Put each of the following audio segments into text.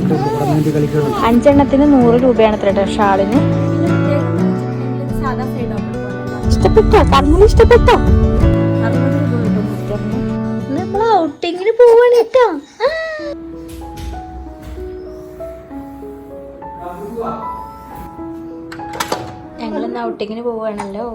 5 100 രൂപയാണ് അത്ര ഷാളിന്. ഇഷ്ടപ്പെട്ടോ? കർമ്മ ഇഷ്ടപ്പെട്ടോ? നമ്മൾ ഔട്ടിങ്ങിന് പോവാണ് കേട്ടോ. ഞങ്ങളിന്ന് ഔട്ടിങ്ങിന് പോവാണല്ലോ.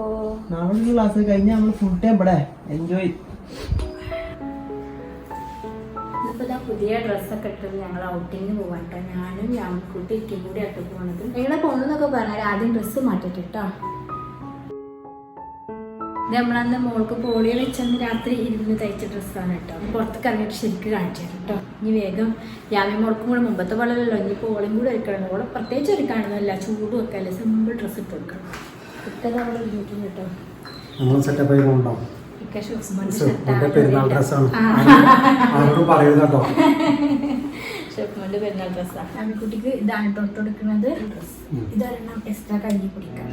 പുതിയ ഡ്രസ്സൊക്കെ ഇട്ട് ഞങ്ങൾ ഔട്ടിങ്ങിന് പോവാൻ കേട്ടോ. ഞാനും ഞാമിക്കുട്ടി ഇക്കും കൂടി ആയിട്ട് പോകണത്. നിങ്ങളെ പോണെന്നൊക്കെ പറഞ്ഞാൽ ആദ്യം ഡ്രസ്സ് മാറ്റിട്ട് കേട്ടോ. ഇത് നമ്മളന്ന് മോൾക്ക് പോളിയോ വെച്ചന്ന് രാത്രി ഇരുന്ന് തയ്ച്ച ഡ്രസ്സാണ് കേട്ടോ. പുറത്തേക്ക് ഇറങ്ങിയിട്ട് ശരിക്കും കാണിച്ചു കേട്ടോ. ഇനി വേഗം യാമി മോൾക്കും കൂടെ മുമ്പത്തെ പോലെയല്ലോ, ഇനി പോളിയും കൂടെ ഒരുക്കണം. ഇവിടെ പ്രത്യേകിച്ച് ഒരുക്കാണെന്നല്ല, ചൂടും ഒക്കെ അല്ലേ, സിമ്പിൾ ഡ്രസ്സ് ഇട്ട് കൊടുക്കണം. ഇട്ടത് അവിടെ ഒരുങ്ങിയിട്ടുണ്ട് കേട്ടോ. ഷെഫ്മോന്റെ പെരുന്നാൾ ഡ്രസ്സാണ്. ആമിക്കുട്ടിക്ക് ഇതാണ് തൊട്ട് കൊടുക്കുന്നത്. ഇതൊരെണ്ണം എക്സ്ട്രാ കഴുകി കുടിക്കാം.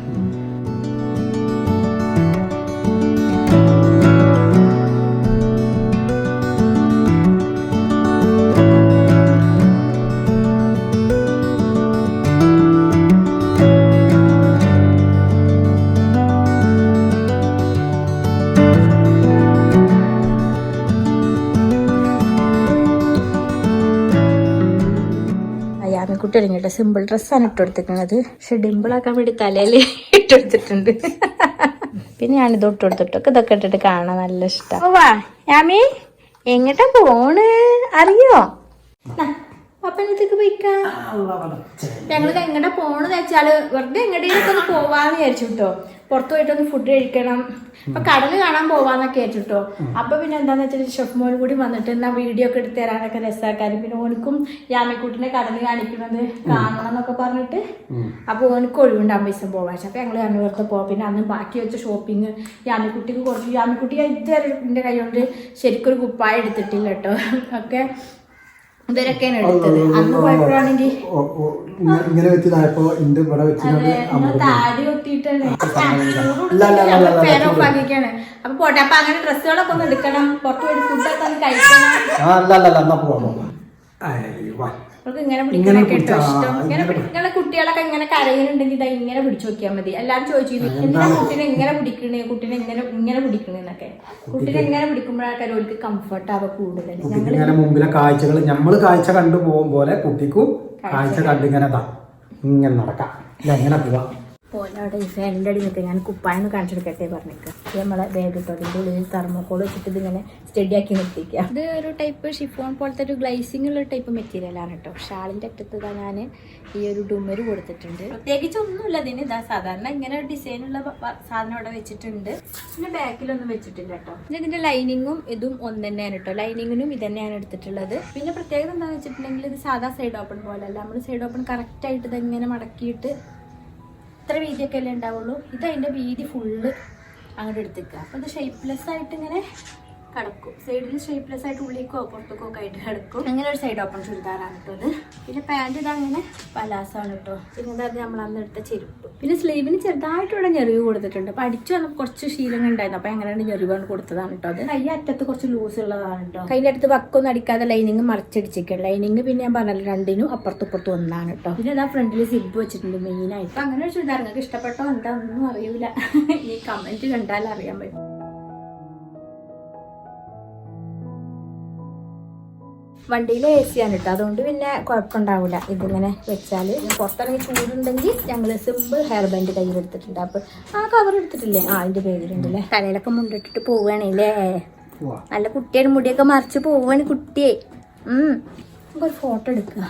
കുട്ടി ഇറങ്ങിയിട്ട് സിമ്പിൾ ഡ്രസ്സാണ് ഇട്ടെടുത്തിരിക്കുന്നത്. പക്ഷെ ഡിമ്പിളാക്കാൻ വേണ്ടി തലയിൽ ഇട്ടെടുത്തിട്ടുണ്ട്. പിന്നെ ഞാനിത് ഇട്ടെടുത്തിട്ടൊക്കെ ഇതൊക്കെ ഇട്ടിട്ട് കാണാൻ നല്ല ഇഷ്ടം. വാ യാമി, എങ്ങട്ടാ പോണ് അറിയോ? അപ്പനത്തേക്ക് പോയിക്കാം. ഞങ്ങളിത് എങ്ങടെ പോണെന്ന് വെച്ചാല് വെറുതെ എങ്ങടേലൊക്കെ ഒന്ന് പോവാന്ന് വിചാരിച്ചു കേട്ടോ. പുറത്തു പോയിട്ടൊന്ന് ഫുഡ് കഴിക്കണം, അപ്പൊ കടല് കാണാൻ പോവാന്നൊക്കെ വിചാരിച്ചിട്ടോ. അപ്പൊ പിന്നെ എന്താന്ന് വെച്ചാൽ ഷെഫ്മോൻ കൂടി വന്നിട്ട് എന്നാ വീഡിയോ ഒക്കെ എടുത്ത് തരാനൊക്കെ രസമാക്കാനും, പിന്നെ ഓനക്കും യാമിക്കുട്ടിനെ കടല് കാണിക്കുന്നത് കാണണം എന്നൊക്കെ പറഞ്ഞിട്ട്. അപ്പൊ ഓനക്ക് ഒഴിവുണ്ടാകും പൈസ പോവാൻ. അപ്പൊ ഞങ്ങൾ പറഞ്ഞു വെറുതെ പോവാം. പിന്നെ അന്ന് ബാക്കി വെച്ച ഷോപ്പിങ് യാമിക്കുട്ടിക്ക് കുറച്ച്, യാമിക്കുട്ടി ഇതുവരെ എന്റെ കൈ കൊണ്ട് ശരിക്കൊരു കുപ്പായ എടുത്തിട്ടില്ല കേട്ടോ. ഒക്കെ ഇവരൊക്കെയാണ് എടുത്തത്. അന്ന് പോയപ്പോഴാണെങ്കിൽ താടി ഒട്ടിയിട്ടാണ് പേരോപ്പാക്കിക്കാണ്. അപ്പൊ പോട്ടെ. അപ്പൊ അങ്ങനെ ഡ്രസ്സുകളൊക്കെ ഒന്ന് എടുക്കണം, പുറത്തു പോയി ഫുഡൊക്കെ ഒന്ന് കഴിക്കണം. അവർക്ക് ഇങ്ങനെ പിടിക്കാനൊക്കെ കേട്ടോ ഇഷ്ടം. ഇങ്ങനെ കുട്ടികളൊക്കെ ഇങ്ങനെ കരയുന്നുണ്ടെങ്കിൽ ഇതാ ഇങ്ങനെ പിടിച്ചു നോക്കിയാൽ മതി. എല്ലാരും ചോദിച്ചിരുന്നു എന്തിനാ കുട്ടീനെ ഇങ്ങനെ പിടിക്കണേ, കുട്ടീനെ ഇങ്ങനെ പിടിക്കണേന്നൊക്കെ. കുട്ടീനെ ഇങ്ങനെ പിടിക്കുമ്പോഴൊക്കെ അവർക്ക് കംഫർട്ട് ആവുക കൂടുതൽ. ഞങ്ങൾ മുമ്പിലെ കാഴ്ചകൾ നമ്മൾ കാഴ്ച കണ്ടു പോകും പോലെ കുട്ടിക്കും കാഴ്ച കണ്ടിങ്ങനെ ഇങ്ങനെ നടക്കാം, ഇങ്ങനെ പോവാം. പോലെ അവിടെ ഫാനിൻ്റെ അടി നിൽക്കുക. ഞാൻ കുപ്പായെന്ന് കാണിച്ചെടുക്കട്ടെ പറഞ്ഞേക്കാം. നമ്മളെ ബാഗ് ഇട്ടോ, അതിൻ്റെ ഉള്ളിൽ തെർമോക്കോൾ വെച്ചിട്ട് ഇതിങ്ങനെ സ്റ്റഡി ആക്കി നിർത്തിക്കുക. ഇത് ഒരു ടൈപ്പ് ഷിഫോൺ പോലത്തെ ഒരു ഗ്ലൈസിംഗ് ഉള്ള ടൈപ്പ് മെറ്റീരിയലാണ് കേട്ടോ. ഷാളിൻ്റെ അറ്റത്ത് ഞാൻ ഈ ഒരു ഡുമര് കൊടുത്തിട്ടുണ്ട്. പ്രത്യേകിച്ച് ഒന്നുമില്ല ഇതിന്. ഇതാ സാധാരണ ഇങ്ങനെ ഡിസൈനുള്ള സാധനം അവിടെ വെച്ചിട്ടുണ്ട്. പിന്നെ ബാക്കിലൊന്നും വെച്ചിട്ടില്ല കേട്ടോ. പിന്നെ ഇതിന്റെ ലൈനിങ്ങും ഇതും ഒന്ന് തന്നെയാണ് കേട്ടോ. ലൈനിങ്ങിനും ഇത് തന്നെയാണ് എടുത്തിട്ടുള്ളത്. പിന്നെ പ്രത്യേകത എന്താണെന്ന് വെച്ചിട്ടുണ്ടെങ്കിൽ ഇത് സാധാ സൈഡ് ഓപ്പൺ പോലെയല്ല. നമ്മൾ സൈഡ് ഓപ്പൺ കറക്റ്റായിട്ട് ഇതെങ്ങനെ മടക്കിയിട്ട് ഇത്ര വീതിയൊക്കെ അല്ലേ ഉണ്ടാവുള്ളൂ. ഇത് അതിൻ്റെ വീതി ഫുള്ള് അങ്ങോട്ട് എടുത്തേക്കുക. അപ്പോൾ ഇത് ഷേപ്പ്ലെസ് ആയിട്ട് ഇങ്ങനെ കിടക്കും. സൈഡിൽ ഷേപ്പ്ലെസ് ആയിട്ട് ഉള്ളിലേക്കോ പുറത്തേക്കോ ഒക്കെ ആയിട്ട് കിടക്കും. അങ്ങനെ ഒരു സൈഡ് ഓപ്പൺ ചുരിദാറാണ് കേട്ടോ ഇത്. പിന്നെ പാൻറ് ഇതങ്ങനെ പലാസാണ് കേട്ടോ. പിന്നെ ഇതായത് നമ്മൾ അന്ന് എടുത്ത ചെരുപ്പ്. പിന്നെ സ്ലീവിന് ചെറുതായിട്ട് ഇവിടെ ഞെറിവ് കൊടുത്തിട്ടുണ്ട്. അപ്പോൾ അടിച്ചു വന്നപ്പോൾ കുറച്ച് ശീലങ്ങൾ ഉണ്ടായിരുന്നു. അപ്പോൾ എങ്ങനെയാണ് ഞെറിവാണ് കൊടുത്തതാണ് കേട്ടോ. അത് കൈ അറ്റത്ത് കുറച്ച് ലൂസ് ഉള്ളതാണ് കേട്ടോ. കൈൻ്റെ അടുത്ത് വക്കൊന്നും അടിക്കാതെ ലൈനിങ് മറിച്ചടിച്ചിരിക്കണം. ലൈനിങ് പിന്നെ ഞാൻ പറഞ്ഞല്ലോ രണ്ടിനും അപ്പുറത്തും ഇപ്പുറത്തും ഒന്നാണ് കേട്ടോ. പിന്നെ ഇതാ ഫ്രണ്ടിൽ സിബ് വെച്ചിട്ടുണ്ട് മെയിനായിട്ട്. അപ്പം അങ്ങനെ ഒരു ചുരിദാർ നിങ്ങൾക്ക് ഇഷ്ടപ്പെട്ടോ എന്താണെന്നൊന്നും അറിയില്ല. ഈ കമൻറ്റ് കണ്ടാലും അറിയാൻ പറ്റും. വണ്ടിയിൽ എ സി ആണ് കേട്ടോ, അതുകൊണ്ട് പിന്നെ കുഴപ്പമുണ്ടാവില്ല. ഇതിങ്ങനെ വെച്ചാൽ പുറത്തിറങ്ങി ചൂടുണ്ടെങ്കിൽ ഞങ്ങൾ സിമ്പിൾ ഹെയർ ബാൻഡ് കയ്യിലെടുത്തിട്ടുണ്ട്. അപ്പോൾ ആ കവർ എടുത്തിട്ടില്ലേ, അതിൻ്റെ പേരുണ്ടല്ലേ. തലയിലൊക്കെ മുണ്ടിട്ടിട്ട് പോവുകയാണല്ലേ. നല്ല കുട്ടിയുടെ മുടിയൊക്കെ മറിച്ച് പോവുകയാണ് കുട്ടിയെ. നമുക്കൊരു ഫോട്ടോ എടുക്കുക.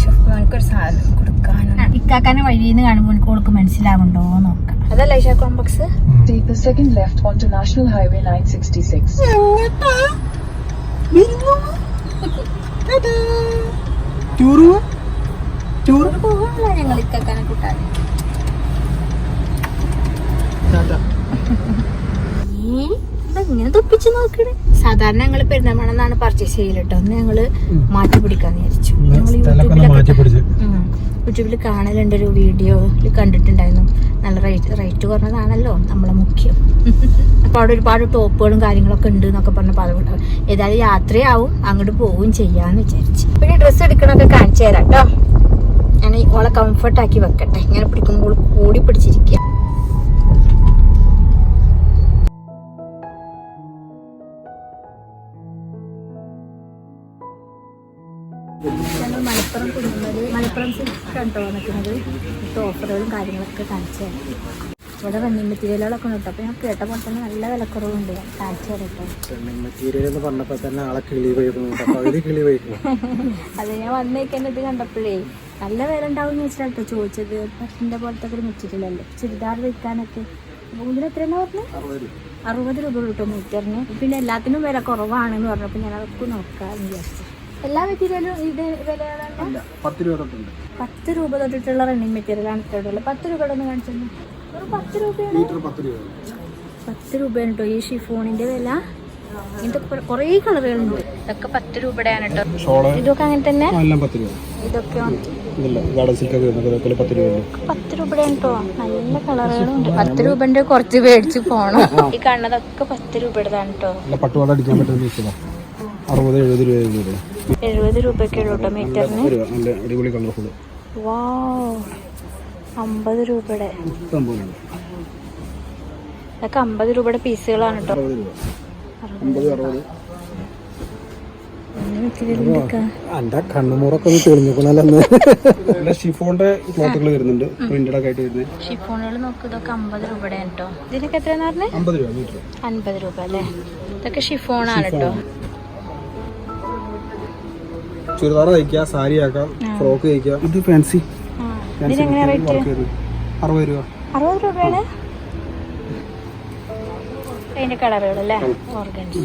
ഷെഫ്മാൻക്കൊരു സാധനം കൊടുക്കാനാണ്. ഇക്കാക്കാനെ വഴിയിൽ നിന്ന് കാണുമ്പോൾ എനിക്ക് മനസ്സിലാവുണ്ടോ നോക്കാം. അതല്ല Isha complex. Take the second left onto National Highway 966. ഞങ്ങൾ ഇക്കാക്കാനെ കൂട്ടാൻ ഇങ്ങനെ തൊപ്പിച്ച് നോക്കണേ. സാധാരണ ഞങ്ങൾ പെരുന്നാമണെന്നാണ് പർച്ചേസ് ചെയ്യല് കേട്ടോ. ഒന്ന് ഞങ്ങള് മാറ്റി പിടിക്കാന്ന് വിചാരിച്ചു. ഞങ്ങൾ യൂട്യൂബിലൊക്കെ യൂട്യൂബിൽ കാണലുണ്ട്, ഒരു വീഡിയോയിൽ കണ്ടിട്ടുണ്ടായിരുന്നു. നല്ല റേറ്റ് കുറഞ്ഞതാണല്ലോ നമ്മളെ മുഖ്യം. അപ്പോൾ അവിടെ ഒരുപാട് ടോപ്പുകളും കാര്യങ്ങളൊക്കെ ഉണ്ട് എന്നൊക്കെ പറഞ്ഞപ്പോൾ അതുകൊണ്ട് ഏതായാലും യാത്രയാവും, അങ്ങോട്ട് പോവുകയും ചെയ്യാമെന്ന് വിചാരിച്ചു. പിന്നെ ഡ്രസ്സ് എടുക്കണമൊക്കെ കാണിച്ചു തരാം കേട്ടോ. ഞാൻ ഓളെ കംഫർട്ടാക്കി വെക്കട്ടെ. ഇങ്ങനെ പിടിക്കുമ്പോൾ കൂടി പിടിച്ചിരിക്കുക. ഞങ്ങൾ മലപ്പുറം കുഞ്ഞുമലി മലപ്പുറം സിൽക്ക് കണ്ടോ നിൽക്കുന്നത്. ഓഫറുകളും കാര്യങ്ങളൊക്കെ കാണിച്ചു തരാം. ഇവിടെ റണ്ണിങ് മെറ്റീരിയലുകളൊക്കെ ഉണ്ട്. അപ്പോൾ ഞാൻ കേട്ട പോലെ തന്നെ നല്ല വിലക്കുറവുണ്ട്. കാണിച്ചു തരട്ടോ. മെറ്റീരിയൽ എന്ന് പറഞ്ഞപ്പോൾ തന്നെ ആളെ കിളി വയ്ക്കുന്നു. അത് ഞാൻ വന്നേക്കാൻ ഇത് കണ്ടപ്പോഴേ നല്ല വില ഉണ്ടാവും എന്ന് വെച്ചിട്ടോ ചോദിച്ചത്. പട്ടിൻ്റെ പോലത്തെ ഒരു മെറ്റീരിയൽ അല്ലേ, ചുരിദാർ വയ്ക്കാനൊക്കെ. അപ്പോൾ ഇതിന് എത്രയാണ് പറഞ്ഞത്? 60 രൂപ കിട്ടും മീറ്ററിന്. പിന്നെ എല്ലാത്തിനും വില കുറവാണെന്ന് പറഞ്ഞപ്പോൾ ഞാൻ അതൊക്കെ നോക്കാമെന്ന് വിചാരിച്ചു. എല്ലാ മെറ്റീരിയലും ഇത് വിലയാണ് 10 രൂപ തൊട്ടുണ്ട്. 10 രൂപ തൊട്ടിട്ടുള്ള റണ്ണിങ് മെറ്റീരിയലാണ് ഇട്ടുള്ളത്. 10 രൂപയുടെ ഒന്ന് കാണിച്ചു. 10 രൂപയാണ്. 10 രൂപയാണ് കേട്ടോ ഈ ഷിഫോണിന്റെ വില. ഇതൊക്കെ കുറേ കളറുകളുണ്ട്. ഇതൊക്കെ 10 രൂപയുടെയാണ് കേട്ടോ. ഇതൊക്കെ അങ്ങനെ തന്നെ. ഇതൊക്കെ 10 രൂപയുടെയാണ് കേട്ടോ. നല്ല കളറുകളുണ്ട്. 10 രൂപന്റെ കുറച്ച് മേടിച്ച് പോണം. ഈ കാണുന്നതൊക്കെ 10 രൂപയുടേതാണ് കേട്ടോ. 70 രൂപയൊക്കെ ഉള്ളൂ കേട്ടോ മീറ്ററിന്. വാവ്, 50 രൂപയുടെ. ഇതൊക്കെ 50 രൂപയുടെ പീസുകളാണ് കേട്ടോ. കണ്ണുമൂറൊക്കെ ഷിഫോണിന്റെ ക്ലോത്തുകൾ വരുന്നുണ്ട്. ഷിഫോണുകൾ നോക്ക്. ഇതൊക്കെ 50 രൂപയുടെ കേട്ടോ. ഇതിനൊക്കെ എത്രയാന്ന് പറഞ്ഞേ? 50 രൂപ അല്ലേ. ഇതൊക്കെ ഷിഫോണാണ് കേട്ടോ. ചുരിദാർ തയ്ക്കാം, സാരി ആക്കാം, ഫ്രോക്ക് തയ്ക്കാം. ഇത് ഫാൻസി. ഇതിനെങ്ങനെയാ റേറ്റ്? 60 രൂപ. 60 രൂപയാണ്. അതിന്റെ കളറുകൾ അല്ലേ, ഓർഗൻസ്.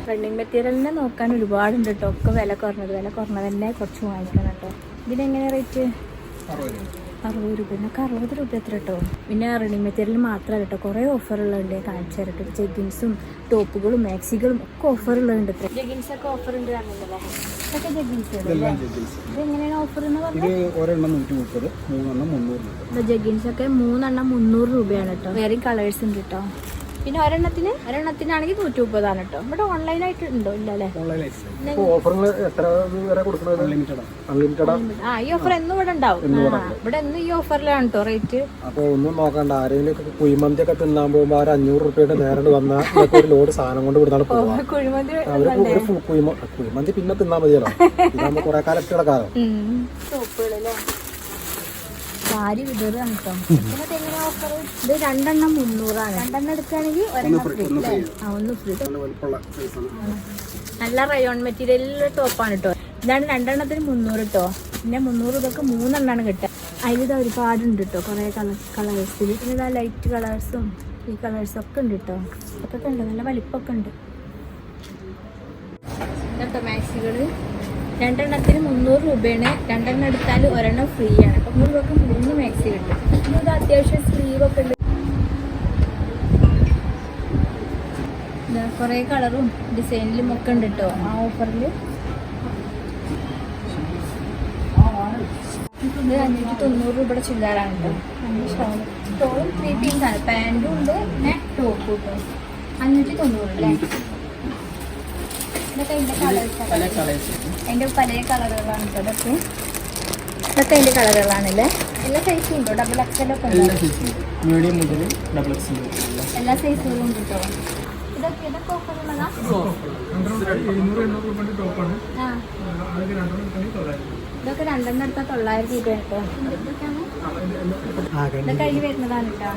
റണ്ണിങ് മെറ്റീരിയലിനെ നോക്കാൻ ഒരുപാടുണ്ട് കേട്ടോ. ഒക്കെ വില കുറഞ്ഞത് തന്നെ കുറച്ച് വാങ്ങിക്കണം കേട്ടോ. ഇതിനെങ്ങനെ റേറ്റ്? 60 രൂപ. എന്നൊക്കെ 60 രൂപ എത്ര കേട്ടോ. പിന്നെ റണ്ണിങ് മെറ്റീരിയൽ മാത്രമല്ല കേട്ടോ, കുറേ ഓഫറുകളുണ്ട്. കാണിച്ചു തരട്ടെ. ജെഗിൻസും ടോപ്പുകളും മാക്സികളും ഒക്കെ ഓഫറുകളുണ്ട്. ജെഗിൻസ് ഒക്കെ ഓഫർ ഉണ്ട് പറഞ്ഞില്ലേ. ഇതൊക്കെ ജെഗിൻസ്. ഇതെങ്ങനെയാണ് ഓഫർ എന്ന് പറഞ്ഞാൽ? ജെഗിൻസ് ഒക്കെ 3 എണ്ണം 300 രൂപയാണ് കേട്ടോ. വേറെ കളേഴ്സ് ഉണ്ട് കേട്ടോ. പിന്നെ ഒരെണ്ണത്തിനാണെങ്കിൽ 130 കേട്ടോ. ഇവിടെ ഓൺലൈനായിട്ട് ഉണ്ടോ? ഇല്ല അല്ലേ. ഈ ഓഫർ എന്നും ഇവിടെ ഉണ്ടാവും. ഇവിടെ എന്നും ഈ ഓഫറിലാണ് കേട്ടോ റേറ്റ്. അപ്പൊ ഒന്നും നോക്കണ്ട. ആരെങ്കിലും കുഴിമന്തി ഒക്കെ തിന്നാൻ പോകുമ്പോ 500 രൂപയുടെ നേരിട്ട് വന്നാൽ ഒരു ലോഡ് സാധനം കൊണ്ട് വിടുന്നാണ് കുഴിമന്തി പിന്നെ തിന്നാൻ മതിയല്ലോ. ഇതാകുമ്പോ കുറെ കാലം കിടക്കാലോ. സോപ്പുകളല്ലേ, സാരി വിതറാണ് കേട്ടോ. ഇതിനൊക്കെ എങ്ങനെ ഓഫർ? ഇത് 2 എണ്ണം 300 2 എടുക്കുകയാണെങ്കിൽ 1 ഫ്രീ അല്ലേ? ഒന്ന് ഫ്രീ. നല്ല റയോൺ മെറ്റീരിയലിലുള്ള ടോപ്പാണ് കേട്ടോ. ഇതാണ് 2 എണ്ണത്തിന് 300 കേട്ടോ. പിന്നെ 300 രൂപക്ക് 3 എണ്ണമാണ് കിട്ടുക. അതിലിത് ഒരുപാടുണ്ട് കേട്ടോ, കുറേ കളേഴ്സിൽ. പിന്നെ ഇതാ ലൈറ്റ് കളേഴ്സും ഈ കളേഴ്സും ഒക്കെ ഉണ്ട് കേട്ടോ. അതൊക്കെ ഉണ്ട്, നല്ല വലിപ്പമൊക്കെ ഉണ്ട് കേട്ടോ. മാക്സികൾ 2 എണ്ണത്തിന് 300 രൂപയാണ്. 2 എണ്ണം എടുത്താൽ 1 എണ്ണം ഫ്രീ ആണ്. അപ്പം 3 രൂപക്ക് 3 മാക്സി കിട്ടും. പിന്നെ ഇത് അത്യാവശ്യം സ്ലീവൊക്കെ ഉണ്ട്. കുറേ കളറും ഡിസൈനിലും ഒക്കെ ഉണ്ട് കേട്ടോ ആ ഓഫറിൽ. ഇത് 590 രൂപയുടെ ചുരിദാറാണ് കേട്ടോ. ഷോളും 3 പീസാണ്. പാൻറ്റും ഉണ്ട്, പിന്നെ ടോപ്പും കേട്ടോ. 590 അല്ലേ. ഇതൊക്കെ അതിൻ്റെ കളേഴ്സ്, അതിൻ്റെ പല കളറുകളാണ് കേട്ടോ. ഇതൊക്കെ അതിൻ്റെ കളറുകളാണല്ലേ. എല്ലാ സൈസും ഉണ്ടോ? ഡബിൾ എക്സലൊക്കെ ഉണ്ടോ? മീഡിയം മുതൽ ഡബിൾ എക്സൽ എല്ലാ സൈസുകളും ഉണ്ട് കേട്ടോ. ഇതൊക്കെ ഓഫർ ഉള്ളതാ. ഇതൊക്കെ 2 എണ്ണം എടുത്താൽ 900 രൂപ കേട്ടോ. ഇതൊക്കെ അതിൽ വരുന്നതാണ് കേട്ടോ.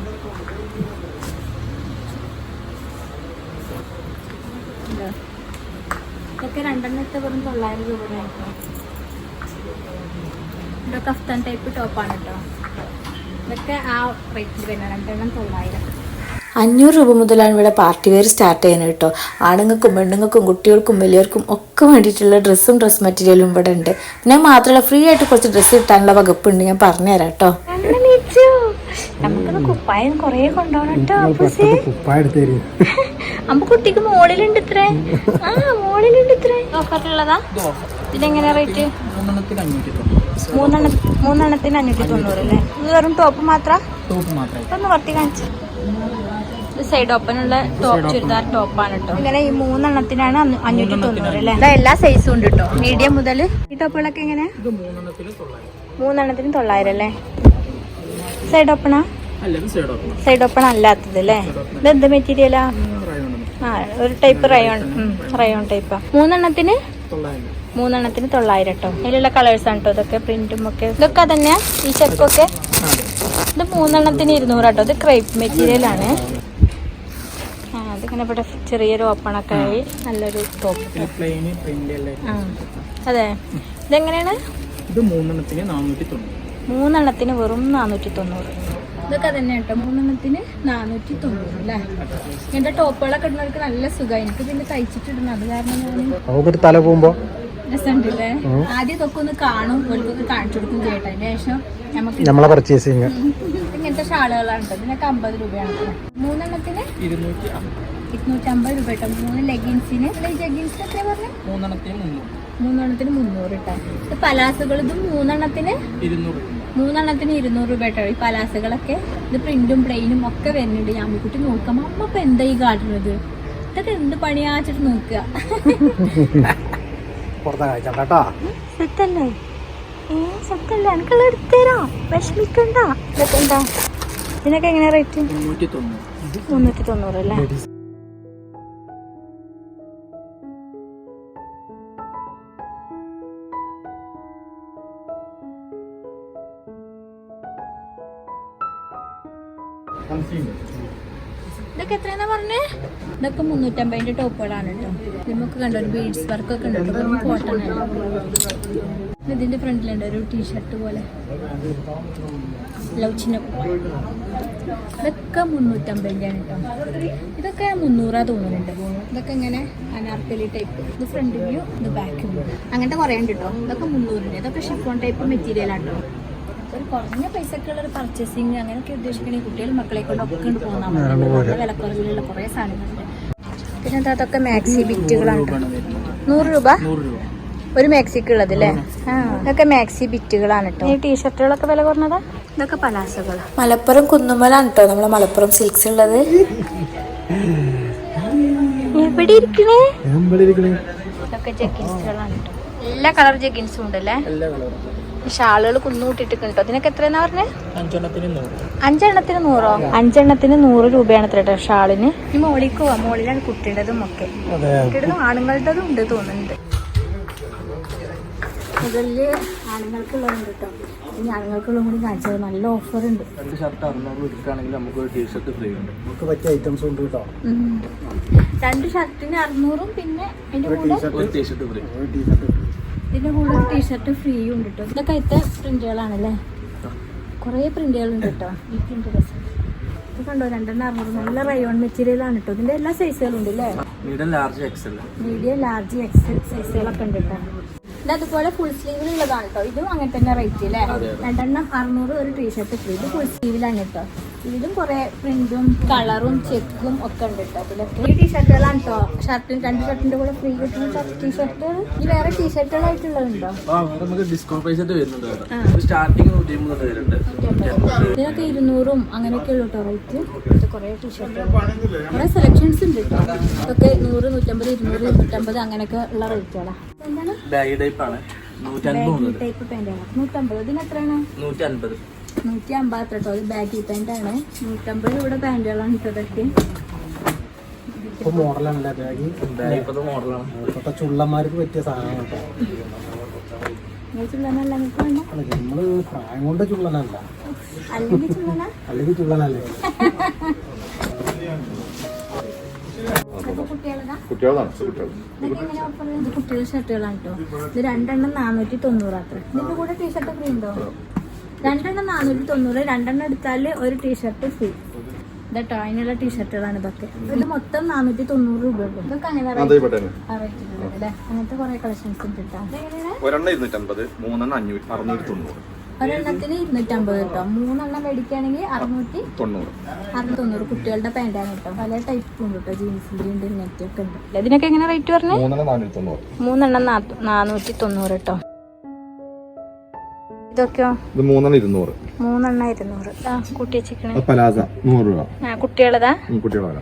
ഇതൊക്കെ 2 എണ്ണം എടുത്ത വെറും 900 രൂപ കേട്ടോ. ഇതൊക്കെ കഫ്താൻ ടൈപ്പ് ടോപ്പാണ് കേട്ടോ. ഇതൊക്കെ ആ റേറ്റിൽ വരുന്ന 2 എണ്ണം 900. 500 രൂപ മുതലാണ് ഇവിടെ പാർട്ടി വെയർ സ്റ്റാർട്ട് ചെയ്യുന്നത് കേട്ടോ. ആണുങ്ങൾക്കും പെണ്ണുങ്ങൾക്കും കുട്ടികൾക്കും വലിയവർക്കും ഒക്കെ വേണ്ടിയിട്ടുള്ള ഡ്രസ്സും ഡ്രസ് മെറ്റീരിയലും ഇവിടെ ഉണ്ട്. പിന്നെ മാത്രമല്ല ഫ്രീ ആയിട്ട് കുറച്ച് ഡ്രസ്സ് കിട്ടാനുള്ള വകുപ്പുണ്ട്, ഞാൻ പറഞ്ഞുതരാം കേട്ടോ. നമുക്കൊന്ന് കുപ്പായം കുറേ കൊണ്ടുപോകണം കേട്ടോ. അപ്പൊ കുട്ടിക്ക് മോളിലുണ്ട് ഇത്ര. ആ മോളിലുണ്ട് ഇത്ര. ഓഫറിലുള്ളതാ. ഇതെങ്ങനെ റേറ്റ്? മൂന്നെണ്ണത്തിന് 590 അല്ലേ? ഇത് വെറും ടോപ്പ് മാത്രം. ഒന്ന് വർത്തി കാണിച്ചു. ഇത് സൈഡ് ഓപ്പനുള്ള ടോപ്പ്, ചുരിദാർ ടോപ്പാണ് കേട്ടോ. ഇങ്ങനെ ഈ 3 എണ്ണത്തിനാണ് 590 അല്ലേ? ഇതാ എല്ലാ സൈസും ഉണ്ട് കേട്ടോ, മീഡിയം മുതൽ. ഈ ടോപ്പുകളൊക്കെ എങ്ങനെ? 3 എണ്ണത്തിന് 900 അല്ലേ? സൈഡ് ഓപ്പണാ? സൈഡ് ഓപ്പൺ അല്ലാത്തത് അല്ലേ? ഇത് എന്ത് മെറ്റീരിയലാ? ആ ഒരു ടൈപ്പ് റയോൺ ടൈപ്പാ. 3 എണ്ണത്തിന് 900 കേട്ടോ. അതിലുള്ള കളേഴ്സ് ആണ് കേട്ടോ ഇതൊക്കെ, പ്രിന്റും ഒക്കെ. ഇതൊക്കെ തന്നെയാ ഈ ചെക്കൊക്കെ. ഇത് 3 എണ്ണത്തിന് 200 കേട്ടോ. ഇത് ക്രേപ്പ് മെറ്റീരിയൽ ആണ്. ആ അതിങ്ങനെ ഇവിടെ ചെറിയൊരു ഓപ്പണൊക്കെ ആയി നല്ലൊരു ടോപ്പ്. ആ അതെ. ഇതെങ്ങനെയാണ്? 3 എണ്ണത്തിന് വെറും 490. ഇതൊക്കെ തന്നെ കേട്ടോ, 3 എണ്ണത്തിന് 490 അല്ലേ? എന്റെ ടോപ്പുകളൊക്കെ ഇടുന്നവർക്ക് നല്ല സുഖമായി. എനിക്ക് പിന്നെ തയ്ച്ചിട്ടിടുന്നത് അത് കാരണം ഞാൻ തല പോകുമ്പോ രസമുണ്ടല്ലേ. ആദ്യം ഇതൊക്കെ ഒന്ന് കാണും, ഓൽക്കൊക്കെ കാണിച്ചു കൊടുക്കും ചെയ്യട്ടെ. അതിന് ശേഷം നമുക്ക് നമ്മളെ പർച്ചേസിങ് ഇങ്ങനത്തെ ഷാളുകളാണ് കേട്ടോ. ഇതിനൊക്കെ 50 രൂപയാണ്. 3 എണ്ണത്തിന് 250 രൂപ കേട്ടോ. 3 ലെഗിൻസിന്. ജഗിൻസിന് എത്ര പറഞ്ഞു? 3 എണ്ണത്തിന് 300 കേട്ടോ. ഇത് പലാസുകൾ, ഇതും 3 എണ്ണത്തിന് 200 രൂപ കേട്ടോ. ഈ പലാസുകളൊക്കെ ഇത് പ്രിന്റും പ്ലെയിനും ഒക്കെ വരുന്നുണ്ട്. ഞാമിക്കുട്ടി നോക്കാം അമ്മ ഇപ്പൊ എന്താ ഈ കാട്ടുന്നത്? ഇതൊക്കെ എന്ത് പണിയാച്ചിട്ട് നോക്കുക. സത്തല്ലേ സത്തല്ലേ? എനിക്കുള്ള എടുത്തരാ, വിഷമിക്കണ്ട. ഇതൊക്കെ എന്താ? ഇതിനൊക്കെ എങ്ങനെയാ റേറ്റ്? 390 അല്ലേ? ഇതൊക്കെ എത്രയാന്നാ പറഞ്ഞേ? ഇതൊക്കെ 350 ടോപ്പുകളാണ് കേട്ടോ. നമുക്ക് കണ്ടോ ഒരു ബീഡ്സ് വർക്കൊക്കെ ഉണ്ട് കേട്ടോ. കോട്ടൺ അല്ല. ഇതിന്റെ ഫ്രണ്ടിലുണ്ട് ഒരു ടീഷർട്ട് പോലെ ലൗച്ചിനും. ഇതൊക്കെ 350 ആണ് കേട്ടോ. ഇതൊക്കെ 300 തോന്നുന്നുണ്ട്. ഇതൊക്കെ ഇങ്ങനെ അനാർക്കലി ടൈപ്പ്. ഇത് ഫ്രണ്ട് വ്യൂ, ഇത് ബാക്ക് വ്യൂ, അങ്ങനത്തെ കുറേ ഉണ്ട് കേട്ടോ. ഇതൊക്കെ 300. ഇതൊക്കെ ഷിഫോൺ ടൈപ്പ് മെറ്റീരിയലാണ് കേട്ടോ. ഒരു കുറഞ്ഞ പൈസക്കുള്ള ഒരു പർച്ചേസിങ് അങ്ങനെയൊക്കെ ഉദ്ദേശിക്കണേ കുട്ടികൾ മക്കളെ കൊണ്ട് ഒക്കെ കൊണ്ട് പോകുന്ന നല്ല വിലക്കുറവിലുള്ള കുറേ സാധനങ്ങളുണ്ട്. പിന്നെ എന്താ അതൊക്കെ മാക്സി ബിറ്റുകളാണ്. 100 രൂപ ഒരു മാക്സിക്ക് ഉള്ളത് അല്ലേ? ആ ഇതൊക്കെ മാക്സി ബിറ്റുകളാണ് കേട്ടോ. ഈ ടീഷർട്ടുകളൊക്കെ വില കുറഞ്ഞതാ. ഇതൊക്കെ പലാസകൾ. മലപ്പുറം കുന്നുമ്മലാണ് കേട്ടോ നമ്മളെ മലപ്പുറം സിൽക്സ് ഉള്ളത്. എവിടെ ഇരിക്കണേ? ഇതൊക്കെ ജഗിൻസുകളാണ് കേട്ടോ. എല്ലാ കളർ ജഗിൻസും ഉണ്ടല്ലേ? ഷാളുകൾ കുന്നുകൂട്ടിട്ട് കേട്ടോ. ഇതിനൊക്കെ എത്രയെന്നാ പറഞ്ഞേ? 5 എണ്ണത്തിന് 100. 5 എണ്ണത്തിന് 100 രൂപയാണ് എത്ര കേട്ടോ ഷാളിന്. ഈ മോളിക്ക് പോവാ. മോളിലാണ് കുട്ടിയുടേതും ഒക്കെ. കുട്ടിയുടേതും ആണുങ്ങളുടേതും ഉണ്ട് തോന്നുന്നുണ്ട്. മുതല് ആണുങ്ങൾക്കുള്ളതുണ്ട് കേട്ടോ. ഇനി ആണുങ്ങൾക്കുള്ള കൂടി കാണിച്ചത് നല്ല ഓഫർ ഉണ്ട്. 2 ഷർട്ട് 600 എടുക്കുകയാണെങ്കിൽ നമുക്ക് ഒരു ടീഷർട്ട് ഫ്രീ ഉണ്ട്. നമുക്ക് പറ്റിയ ഐറ്റംസ് ഉണ്ട് കേട്ടോ. 2 ഷർട്ടിന് 600 പിന്നെ അതിന്റെ കൂടെ ഒരു ടീഷർട്ട് ഫ്രീ. ഇതിന്റെ കൂടെ ഒരു ടീഷർട്ട് ഫ്രീ ഉണ്ട് കേട്ടോ. ഇതൊക്കെ അതിന്റെ പ്രിന്റുകളാണല്ലേ? കുറേ പ്രിന്റുകൾ ഉണ്ട് കേട്ടോ. ഈ പ്രിന്റ് രസം ഇത് കണ്ടോ? 2 600. നല്ല റയോൺ മെറ്റീരിയൽ ആണ് കേട്ടോ. ഇതിന്റെ എല്ലാ സൈസുകളും ഉണ്ട് അല്ലേ? Medium large XL. Medium large XL സൈസുകളൊക്കെ ഉണ്ട് കേട്ടോ. ഇത് അതുപോലെ ഫുൾ സ്ലീവിലുള്ളതാണ് കേട്ടോ. ഇതും അങ്ങനെ തന്നെ റേറ്റ് അല്ലേ? 2 എണ്ണം 600 ഒരു ടീഷർട്ട് ഫ്രീ. ഇത് ഫുൾ സ്ലീവിലാണ് കേട്ടോ. ഇതിലും കുറെ പ്രിന്റും കളറും ചെക്കും ഒക്കെ ഉണ്ട് കേട്ടോ. അതിലൊക്കെ ഈ ടീഷർട്ടുകളാണ് കേട്ടോ. ഷർട്ടിന് 2 ഷർട്ടിന്റെ കൂടെ ഫ്രീ കിട്ടുന്ന ടീഷർട്ടുകൾ. ഈ വേറെ ടീഷർട്ടുകളായിട്ടുള്ളതുണ്ടോ? നമുക്ക് ഡിസ്കൗണ്ട് പ്രൈസ് ആയിട്ട് വരുന്നുണ്ട്. സ്റ്റാർട്ടിങ് 130 വരുന്നുണ്ട്. ഇതിനൊക്കെ 200 അങ്ങനെയൊക്കെ ഉള്ളു കേട്ടോ റേറ്റ്. ഇത് കുറെ ടീഷർട്ടുകൾ കുറെ സെലക്ഷൻസ് ഉണ്ട് കേട്ടോ. ഇതൊക്കെ 100 150 200 250 അങ്ങനെയൊക്കെ ഉള്ള റേറ്റുകളാണ്. എന്താണ് ബാഗ് ടൈപ്പ് ആണ്. 150 ടൈപ്പ് പാന്റാണ്. 150. ഇതിന് എത്രയാണ്? 150. 150 കേട്ടോ. ഇത് ബാഗി പാന്റ് ആണ്. 150 ഇവിടെ പാന്റുകളാണ് കേട്ടോ. ഇതൊക്കെ മോഡലാണല്ലേ ബാഗി? ഇപ്പോഴത്തെ മോഡലാണ്. ഇപ്പോഴത്തെ ചുള്ളന്മാർക്ക് പറ്റിയ സാധനം കേട്ടോ. ചുള്ളനല്ല നിങ്ങൾക്ക് വേണ്ട? നമ്മള് പ്രായം കൊണ്ട് ചുള്ളനല്ല, അല്ലെങ്കിൽ ചുള്ളന അല്ലെങ്കിൽ ചുള്ളനല്ലേ? കുട്ടികളുടെ ഷർട്ടുകളാണ് കേട്ടോ. ഇത് 2 എണ്ണം 490 അത്ര. ഇതിന്റെ കൂടെ ടീഷർട്ട് ഫ്രീ ഉണ്ടോ? 2 എണ്ണം 490. 2 എണ്ണം എടുത്താൽ ഒരു ടീഷർട്ട് ഫ്രീ. ഇതട്ടോ അതിനുള്ള ടീഷർട്ടുകളാണ് ഇതൊക്കെ. ഇത് മൊത്തം 490 രൂപ ഉള്ളൂ. ഇതൊക്കെ അങ്ങനെ അല്ലേ? അങ്ങനത്തെ കുറെ കളക്ഷൻസ് ഉണ്ട് കേട്ടോ. 250, 3 690. ഒരെണ്ണത്തിന് 250 കേട്ടോ. 3 എണ്ണം മേടിക്കുകയാണെങ്കിൽ 690. കുട്ടികളുടെ പാൻറ്റാണ് കേട്ടോ. പല ടൈപ്പും ഉണ്ട് കേട്ടോ. ജീൻസിന്റെ ഉണ്ട്, നെറ്റൊക്കെ ഉണ്ട്. ഇതിനൊക്കെ എങ്ങനെ റേറ്റ് പറഞ്ഞത്? 3 എണ്ണം 490 കേട്ടോ. ഇതൊക്കെയോ? 3 എണ്ണം 200. 3 എണ്ണം 200. കൂട്ടി വെച്ചിരിക്കണേ. പലാസ 100 രൂപ. കുട്ടികളതാ? കുട്ടികളെ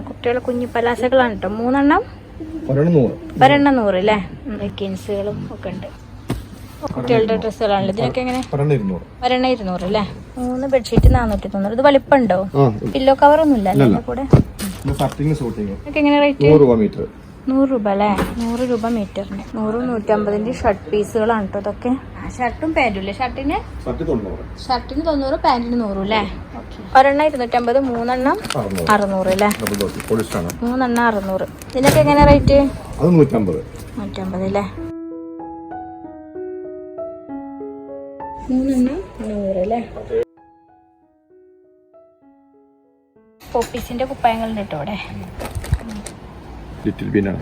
കുട്ടികളെ കുഞ്ഞു പലാസകളാണ് കേട്ടോ. 3 എണ്ണം 100 അല്ലേ? ലെഗിൻസുകളും ഒക്കെ ഉണ്ട്. കുട്ടികളുടെ ഡ്രസ്സുകളാണല്ലോ. ഇതിനൊക്കെ എങ്ങനെ? 200 അല്ലേ? 3 ബെഡ്ഷീറ്റ് 490. ഇത് വലിപ്പമുണ്ടോ? പില്ലോ കവർ ഒന്നും ഇല്ല അതിന്റെ കൂടെ. ഇതൊക്കെ എങ്ങനെ റേറ്റ്? 100 രൂപ അല്ലേ? 100 രൂപ മീറ്ററിന്. 100, 150 ഷർട്ട് പീസുകളാണ് കേട്ടോ ഇതൊക്കെ. ഷർട്ടും പാൻറ്റും ഇല്ലേ? ഷർട്ടിന് 90, പാൻറ്റിന് 100 അല്ലേ? ഒരെണ്ണം 250, 3 എണ്ണം 600 അല്ലേ? 3 എണ്ണം 600. ഇതിനൊക്കെ എങ്ങനെ റേറ്റ്? 150 അല്ലേ? 3 എണ്ണം 100 അല്ലേ? പോപ്പീസിന്റെ കുപ്പായങ്ങളുണ്ട് കേട്ടോ ഇവിടെ. ലിറ്റിൽ ബീനാണ്.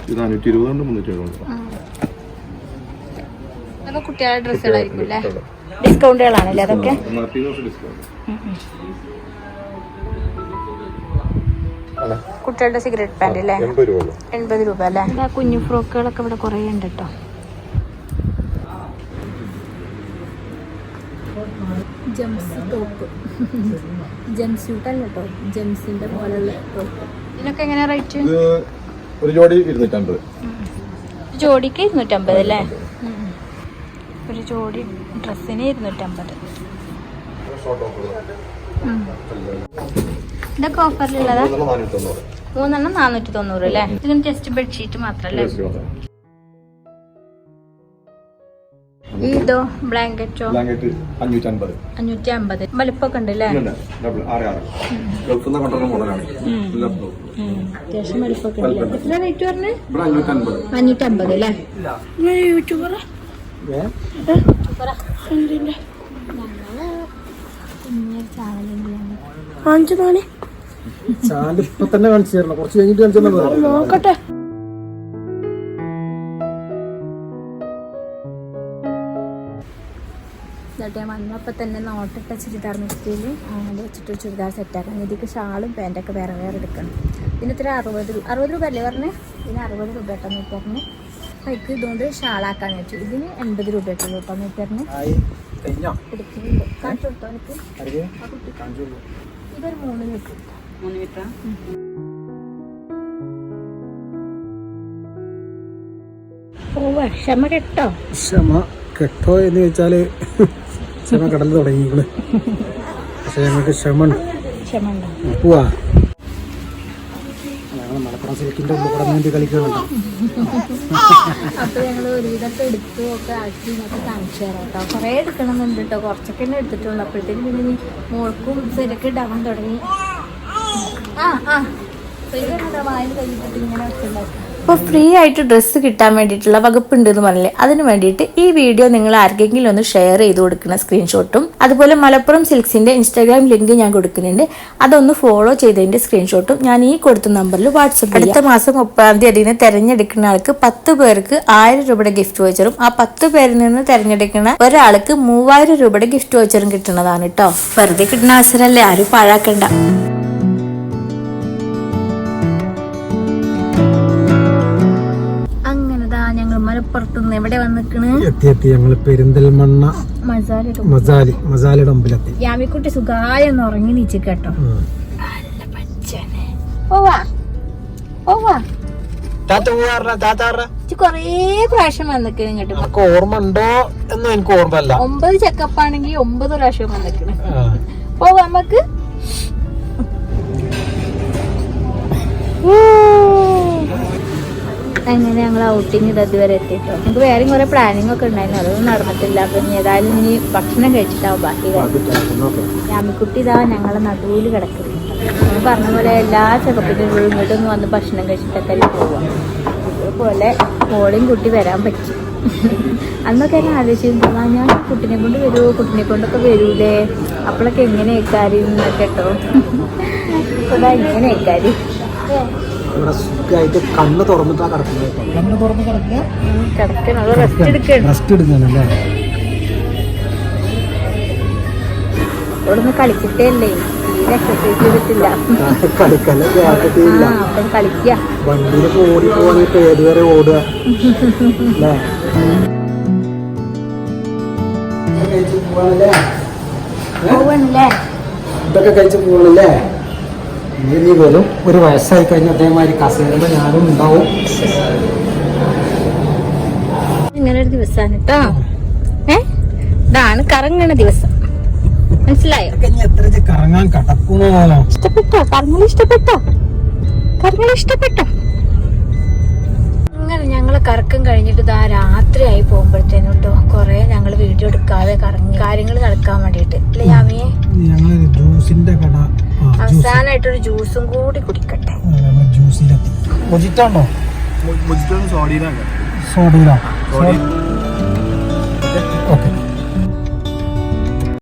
420 370. അതൊക്കെ കുട്ടികളുടെ ഡ്രസ്സുകളായിരിക്കും അല്ലേ? ഡിസ്കൗണ്ടുകളാണല്ലേ അതൊക്കെ? കുട്ടികളുടെ സിഗരറ്റ് പാൻറ് അല്ലേ? 80 രൂപ അല്ലേ? കുഞ്ഞു ഫ്രോക്കുകളൊക്കെ ഇവിടെ കുറേ ഉണ്ട് കേട്ടോ. ജംസ് ടോപ്പ്, ജംസ് സ്യൂട്ട് അല്ല കേട്ടോ, ജംസിന്റെ പോലുള്ള ടോപ്പ്. ഇതിനൊക്കെ എങ്ങനെയാ റേറ്റ്? ഒരു ജോഡി 250. ജോഡിക്ക് 250 അല്ലേ? ഒരു ജോഡി ഡ്രസ്സിന് 250. ഇതൊക്കെ ഓഫറിലുള്ളതാ? 3 എണ്ണം 490 അല്ലേ? ഇതിന് ജസ്റ്റ് ബെഡ്ഷീറ്റ് മാത്രല്ലേ? ഇതോ ബ്ലാങ്കറ്റോ? 550. വലിപ്പൊക്കെ ഉണ്ട് അല്ലേ? അത്യാവശ്യം വലിപ്പൊക്കെ ഉണ്ട്. എത്ര റേറ്റ് പറഞ്ഞേ? 550 അല്ലേ? യൂട്യൂബറാ? ഇപ്പൊ തന്നെ കാണിച്ചു തരണം. കുറച്ച് കഴിഞ്ഞിട്ട് കാണിച്ചു നോക്കട്ടെ. ഞാൻ വന്നപ്പോൾ തന്നെ നോട്ടിട്ട ചുരിദാർ മെറ്റീരിയൽ അത് വെച്ചിട്ട് ചുരിദാർ സെറ്റാക്കണം. ഇതിക്ക് ഷാളും പാൻറ്റൊക്കെ വേറെ വേറെ എടുക്കണം. ഇതിന് ഇത്ര 60 രൂപ അല്ലേ പറഞ്ഞേ? ഇതിന് 60 രൂപ കേട്ടോ മീറ്ററിന്. അപ്പം എനിക്ക് ഇതുകൊണ്ട് ഷാളാക്കാന്ന് വെച്ചു. ഇതിന് 80 രൂപ ആയിട്ടുള്ളൂ കേട്ടോ മീറ്ററിന്. എടുക്കുന്നുണ്ട്. കാണിച്ചു കൊടുത്തോ എനിക്ക്? ഇതൊരു 3 മീറ്റർ. ക്ഷമ കേട്ടോ? ക്ഷമ കെട്ടോ എന്ന് ചോദിച്ചാല് ക്ഷമ കടൽ തുടങ്ങിയിരിക്കണ്. പക്ഷെ ഞങ്ങൾക്ക് ക്ഷമ പോവാ. ഞങ്ങൾ മലപ്പുറം സിൽക്കിന്റെ കൂടെ വേണ്ടി കളിക്കുന്നുണ്ടോ? അപ്പൊ ഞങ്ങള് ഒരുവിധമൊക്കെ എടുത്തു ഒക്കെ ആക്കി ഇങ്ങോട്ട് കാണിച്ചു തരാം കേട്ടോ. കുറെ എടുക്കണമെന്നുണ്ട് കേട്ടോ. കുറച്ചൊക്കെ തന്നെ എടുത്തിട്ടുള്ളൂ. അപ്പോഴത്തേക്കും പിന്നെ മോൾക്കും ശരിയൊക്കെ ഇടാൻ തുടങ്ങി. വായിൽ കഴിഞ്ഞിട്ട് ഇങ്ങനെ വെച്ചിട്ടുണ്ടാക്കും. അപ്പോൾ ഫ്രീ ആയിട്ട് ഡ്രസ്സ് കിട്ടാൻ വേണ്ടിയിട്ടുള്ള വകുപ്പുണ്ട് എന്ന് പറഞ്ഞില്ലേ, അതിന് വേണ്ടിയിട്ട് ഈ വീഡിയോ നിങ്ങൾ ആർക്കെങ്കിലും ഒന്ന് ഷെയർ ചെയ്ത് കൊടുക്കുന്ന സ്ക്രീൻഷോട്ടും അതുപോലെ മലപ്പുറം സിൽക്സിന്റെ ഇൻസ്റ്റാഗ്രാം ലിങ്ക് ഞാൻ കൊടുക്കുന്നുണ്ട്, അതൊന്ന് ഫോളോ ചെയ്തതിന്റെ സ്ക്രീൻഷോട്ടും ഞാൻ ഈ കൊടുത്ത നമ്പറിൽ വാട്സപ്പ്. അടുത്ത മാസം 30-ാം തീയതി തിരഞ്ഞെടുക്കുന്ന ആൾക്ക് 10 പേർക്ക് 1000 രൂപയുടെ ഗിഫ്റ്റ് വോച്ചറും ആ 10 പേരിൽ നിന്ന് തിരഞ്ഞെടുക്കുന്ന ഒരാൾക്ക് 3000 രൂപയുടെ ഗിഫ്റ്റ് വോച്ചറും കിട്ടുന്നതാണ് കേട്ടോ. വെറുതെ കിട്ടുന്ന അവസരമല്ലേ, ആരും പാഴാക്കണ്ട. മലപ്പുറത്തുനിന്ന് എവിടെ വന്നിക്കണ്? എത്തി ഞങ്ങള് പെരിന്തൽമണ്ണ മസാലയുടെ മുമ്പിലെത്തി. യാമിക്കുട്ടി സുഖായൊന്ന് ഉറങ്ങി നീച്ചു കേട്ടോ. കൊറേ പ്രാവശ്യം വന്നിക്കണ് ഇങ്ങോട്ട്. ഓർമ്മ ഉണ്ടോ എന്ന് എനിക്ക് ഓർമ്മല്ല. 9 ചെക്കപ്പാണെങ്കിൽ 9 പ്രാവശ്യം വന്നിക്കണ്. പോവാ നമുക്ക്. അങ്ങനെ ഞങ്ങൾ ഔട്ടിങ് ഇതുവരെ എത്തിട്ടോ. നമുക്ക് വേറെയും കുറെ പ്ലാനിങ് ഒക്കെ ഉണ്ടായിരുന്നു, അതൊന്നും നടന്നിട്ടില്ല. അപ്പൊ ഏതായാലും ഇനി ഭക്ഷണം കഴിച്ചിട്ടാവും ബാക്കി കാര്യം. യാമിക്കുട്ടി ഇതാ ഞങ്ങളെ നടുവിൽ കിടക്കുന്നു. നമ്മൾ പറഞ്ഞ പോലെ എല്ലാ ചെറുപ്പത്തിനും ഇങ്ങോട്ടൊന്ന് വന്ന് ഭക്ഷണം കഴിച്ചിട്ടൊക്കെ പോവാം. ഇതുപോലെ മോളെയും കുട്ടി വരാൻ പറ്റും. അന്നൊക്കെ എന്നെ ആലോചിച്ചിരുന്നു, ഞാൻ കുട്ടിനെ കൊണ്ട് വരുമോ, കുട്ടിനെ കൊണ്ടൊക്കെ വരൂലേ, അപ്പോഴൊക്കെ എങ്ങനെ കാര്യം കേട്ടോ. ഇപ്പൊ ഇങ്ങനെ കാര്യം സുഖമായിട്ട് കണ്ണ് തുറന്നിട്ടാ കിടക്കുന്നത്. കണ്ണ് തുറന്ന് കിടക്കുക, റെസ്റ്റ് എടുക്കണല്ലേ. ഇവിടുന്ന് കളിച്ചിട്ടേ അല്ലേ തീരെ എക്സസൈസ് ചെയ്തിട്ടില്ല. കളിക്കല്ലേ കേട്ടിട്ടില്ല. അപ്പം കളിക്കുക. വണ്ടിയിലൊക്കെ ഓടി പോവാനിപ്പോ ഏതുവരെ ഓടുക അല്ലേ? പോവണല്ലേ? ഇതൊക്കെ കഴിച്ച് പോകണല്ലേ? ഇനി വരും ഒരു വയസ്സായി കഴിഞ്ഞ അതേമാതിരി കസേരമ്പോ ഞാനും ഉണ്ടാവും. ഇങ്ങനെ ഒരു ദിവസമാണ് കേട്ടോ. ഇതാണ് കറങ്ങണ ദിവസം, മനസ്സിലായോ? ഇനി എത്ര കറങ്ങാൻ കടക്കുമോ? ഇഷ്ടപ്പെട്ടോ? കറങ്ങൽ ഇഷ്ടപ്പെട്ടോ? കറങ്ങൽ ഇഷ്ടപ്പെട്ടോ? അങ്ങനെ ഞങ്ങള് കറക്കം കഴിഞ്ഞിട്ട് ഇതാ രാത്രിയായി പോകുമ്പോഴത്തേനും കേട്ടോ കൊറേ ഞങ്ങള് വീഡിയോ എടുക്കാതെ കറങ്ങി കാര്യങ്ങൾ നടക്കാൻ വേണ്ടിട്ട് അല്ലേ യാമിയെ? ഞങ്ങളൊരു ജ്യൂസിന്റെ കട അവസാനായിട്ടൊരു ജ്യൂസും കൂടി കുടിക്കട്ടെ. ജ്യൂസിലെത്തി. മൊജിറ്റോ സോഡിയിലാണ് സോഡയിലോ? ഓക്കെ.